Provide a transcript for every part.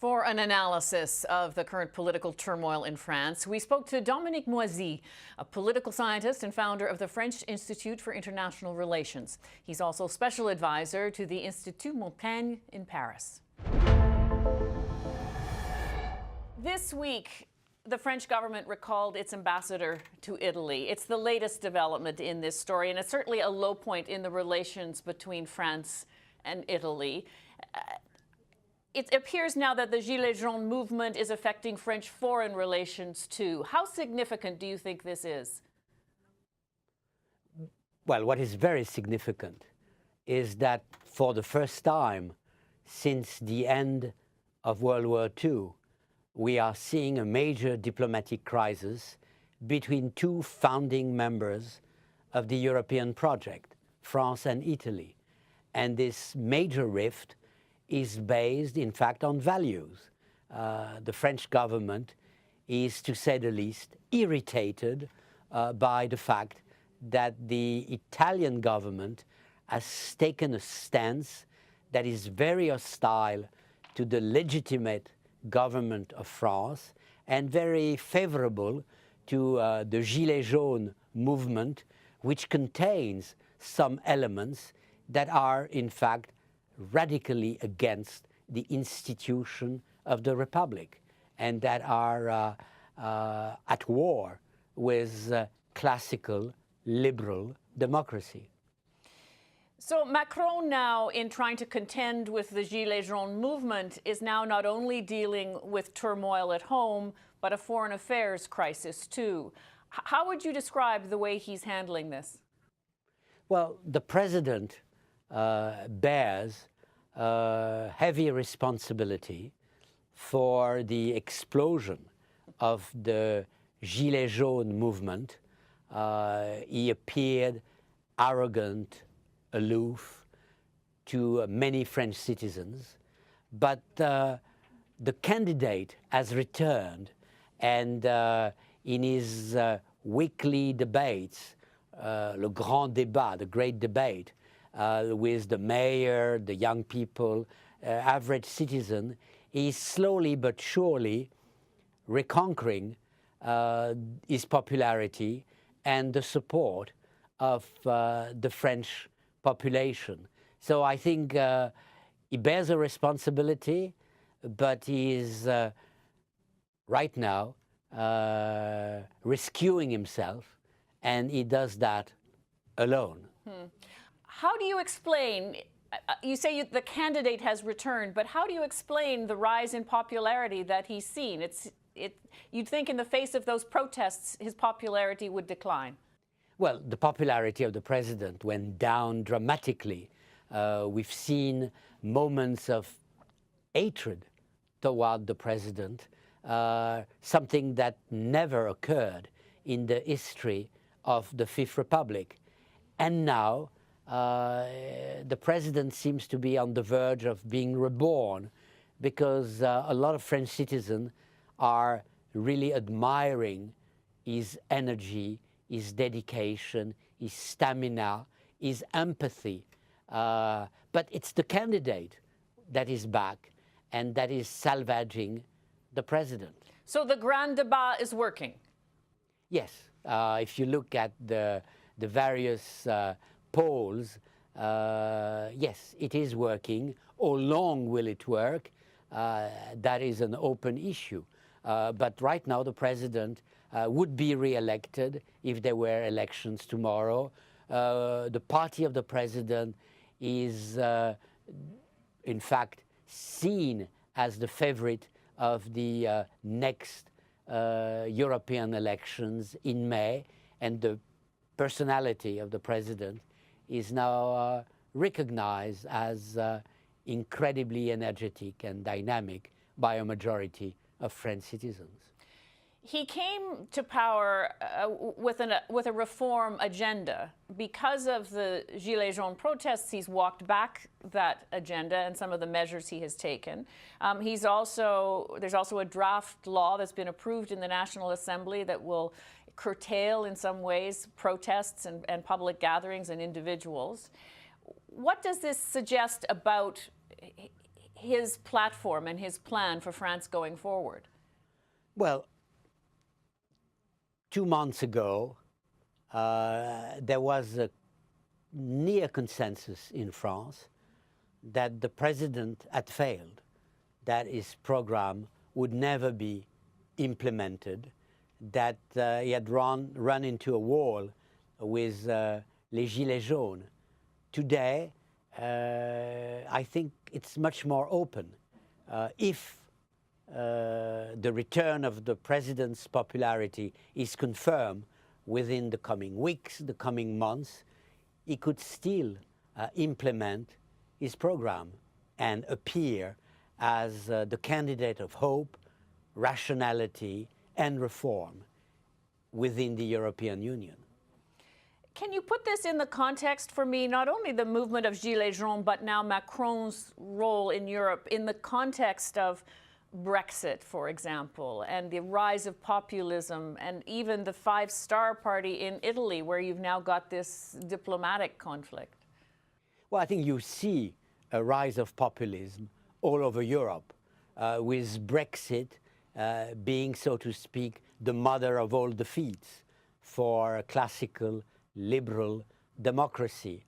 For an analysis of the current political turmoil in France, we spoke to Dominique Moïsi, a political scientist and founder of the French Institute for International Relations. He's also special advisor to the Institut Montaigne in Paris. This week, the French government recalled its ambassador to Italy. It's the latest development in this story, and it's certainly a low point in the relations between France and Italy. It appears now that the Gilets jaunes movement is affecting French foreign relations too. How significant do you think this is? Well, what is very significant is that for the first time since the end of World War II, we are seeing a major diplomatic crisis between two founding members of the European project, France and Italy. And this major rift is based, in fact, on values. The French government is, to say the least, irritated by the fact that the Italian government has taken a stance that is very hostile to the legitimate government of France and very favorable to the Gilets jaunes movement, which contains some elements that are, in fact, radically against the institution of the Republic and that are at war with classical liberal democracy. So Macron now, in trying to contend with the Gilets jaunes movement, is now not only dealing with turmoil at home, but a foreign affairs crisis too. How would you describe the way he's handling this? Well, the president bears heavy responsibility for the explosion of the Gilets jaunes movement. He appeared arrogant, aloof to many French citizens, but the candidate has returned, and in his weekly debates, le grand débat, the great debate, with the mayor, the young people, average citizen, is slowly but surely reconquering his popularity and the support of the French population. So I think he bears a responsibility, but he is right now rescuing himself, and he does that alone. How do you explain, you say the candidate has returned, but how do you explain the rise in popularity that he's seen? You'd think in the face of those protests, his popularity would decline. Well, the popularity of the president went down dramatically. We've seen moments of hatred toward the president, something that never occurred in the history of the Fifth Republic. And now, the president seems to be on the verge of being reborn, because a lot of French citizens are really admiring his energy, his dedication, his stamina, his empathy. But it's the candidate that is back and that is salvaging the president. So the grand débat is working? Yes. If you look at the various polls, yes, it is working. How long will it work? That is an open issue. But right now, the president would be re-elected if there were elections tomorrow. The party of the president is, in fact, seen as the favorite of the next European elections in May, and the personality of the president is now recognized as incredibly energetic and dynamic by a majority of French citizens. He came to power with a reform agenda. Because of the Gilets jaunes protests, he's walked back that agenda and some of the measures he has taken. There's also a draft law that's been approved in the National Assembly that will curtail in some ways protests and public gatherings and individuals. What does this suggest about his platform and his plan for France going forward? Well, 2 months ago, there was a near consensus in France that the president had failed, that his program would never be implemented, that he had run into a wall with les gilets jaunes. Today, I think it's much more open. If the return of the president's popularity is confirmed within the coming weeks, the coming months, he could still implement his program and appear as the candidate of hope, rationality, and reform within the European Union. Can you put this in the context for me, not only the movement of Gilets jaunes, but now Macron's role in Europe, in the context of Brexit, for example, and the rise of populism, and even the Five-Star Party in Italy, where you've now got this diplomatic conflict? Well, I think you see a rise of populism all over Europe, with Brexit being, so to speak, the mother of all defeats for classical liberal democracy.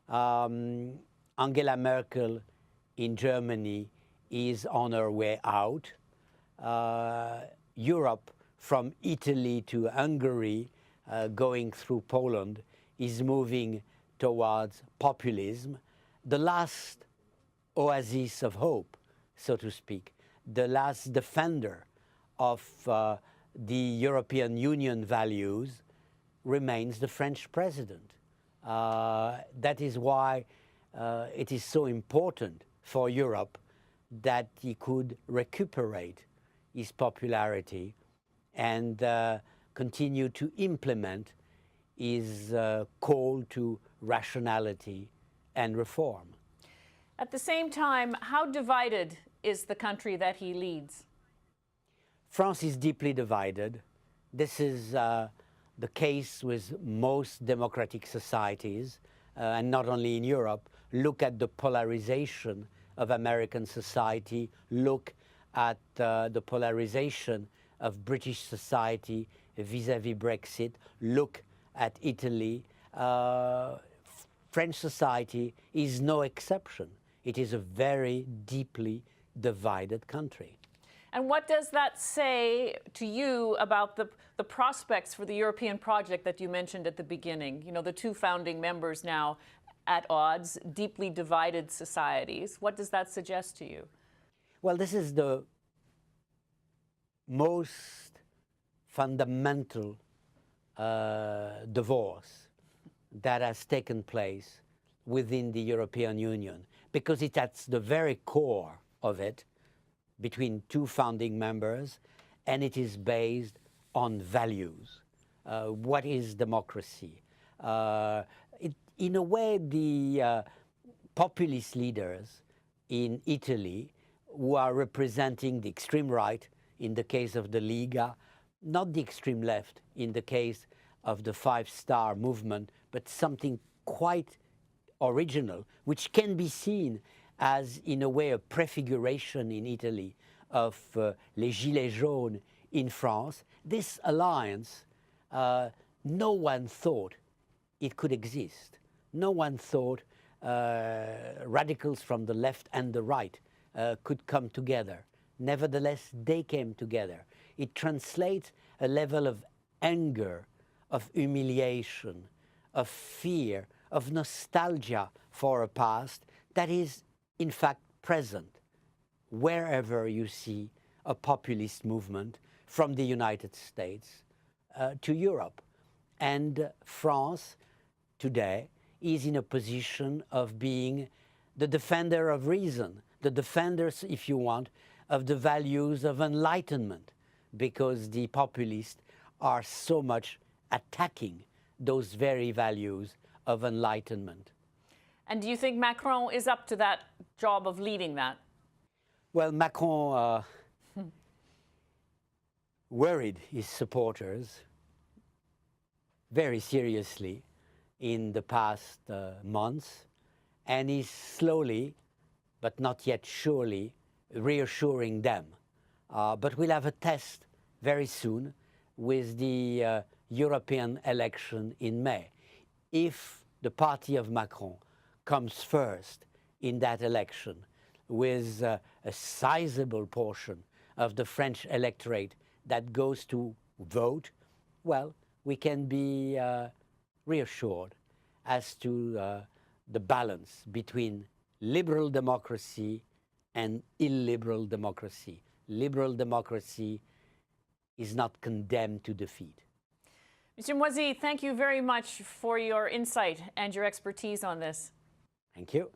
Angela Merkel in Germany is on her way out. Europe, from Italy to Hungary, going through Poland, is moving towards populism. The last oasis of hope, so to speak, the last defender of the European Union values remains the French president. That is why it is so important for Europe that he could recuperate his popularity and continue to implement his call to rationality and reform. At the same time, how divided is the country that he leads? France is deeply divided. This is the case with most democratic societies, and not only in Europe. Look at the polarization of American society. Look at the polarization of British society vis-à-vis Brexit. Look at Italy. French society is no exception. It is a very deeply divided country. And what does that say to you about the prospects for the European project that you mentioned at the beginning? You know, the two founding members now at odds, deeply divided societies. What does that suggest to you? Well, this is the most fundamental divorce that has taken place within the European Union, because it's at the very core of it, between two founding members, and it is based on values. What is democracy? In a way, the populist leaders in Italy, who are representing the extreme right in the case of the Liga, not the extreme left in the case of the Five-Star movement, but something quite original, which can be seen as, in a way, a prefiguration in Italy of les gilets jaunes in France. This alliance, no one thought it could exist. No one thought radicals from the left and the right could come together. Nevertheless, they came together. It translates a level of anger, of humiliation, of fear, of nostalgia for a past that is, in fact, present wherever you see a populist movement, from the United States to Europe. And France today is in a position of being the defender of reason, the defenders, if you want, of the values of enlightenment, because the populists are so much attacking those very values of enlightenment. And do you think Macron is up to that job of leading that? Well, Macron worried his supporters very seriously in the past months, and is slowly but not yet surely reassuring them. But we'll have a test very soon with the European election in May. If the party of Macron comes first in that election with a sizable portion of the French electorate that goes to vote, well, we can be reassured as to the balance between liberal democracy and illiberal democracy. Liberal democracy is not condemned to defeat. Mr. Moïsi, thank you very much for your insight and your expertise on this. Thank you.